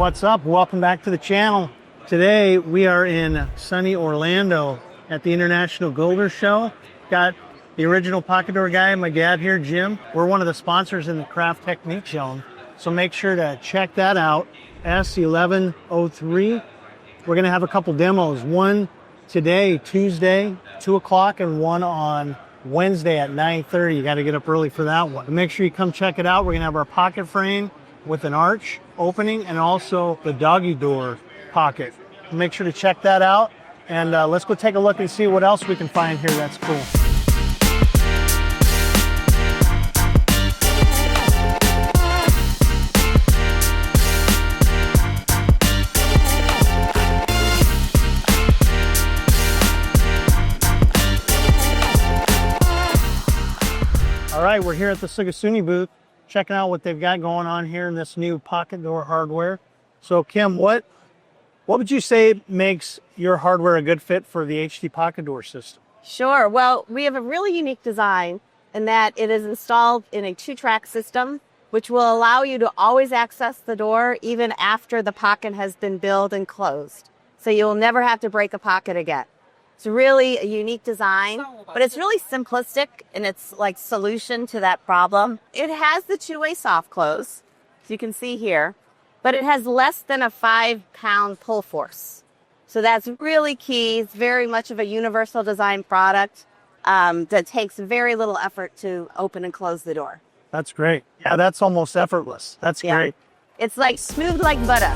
What's up? Welcome back to the channel. Today we are in sunny Orlando at the International Builder Show. Got the original pocket door guy, my dad here, Jim. We're one of the sponsors in the Craft Technique Zone, so make sure to check that out. S1103. We're going to have a couple demos. One today, Tuesday, 2 o'clock, and one on Wednesday at 9:30. You got to get up early for that one. Make sure you come check it out. We're going to have our pocket frame with an arch opening and also the doggy door pocket. Make sure to check that out, and let's go take a look and see what else we can find here that's cool. All right, we're here at the Sugatsune booth, checking out what they've got going on here in this new pocket door hardware. So Kim, what would you say makes your hardware a good fit for the HD pocket door system? Sure. Well, we have a really unique design in that it is installed in a 2-track system, which will allow you to always access the door even after the pocket has been built and closed. So you'll never have to break a pocket again. It's really a unique design, but it's really simplistic in its solution to that problem. It has the 2-way soft close, as you can see here, but it has less than a 5-pound pull force. So that's really key. It's very much of a universal design product that takes very little effort to open and close the door. That's great. Yeah, that's almost effortless. That's great. It's like smooth like butter.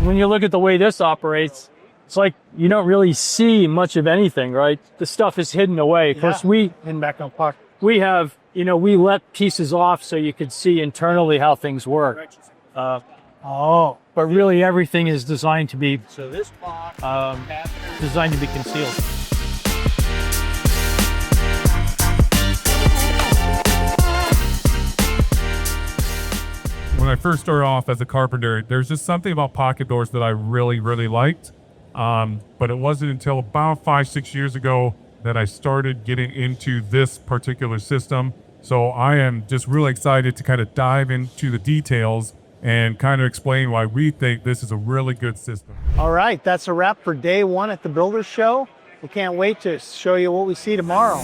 When you look at the way this operates, it's like you don't really see much of anything, right? The stuff is hidden away. Of course, in back on pocket. we have, we let pieces off so you could see internally how things work. But really everything is designed to be concealed. When I first started off as a carpenter, there's just something about pocket doors that I really, really liked. But it wasn't until about 5-6 years ago that I started getting into this particular system. So I am just really excited to kind of dive into the details and kind of explain why we think this is a really good system. All right, that's a wrap for day one at the Builder Show. We can't wait to show you what we see tomorrow.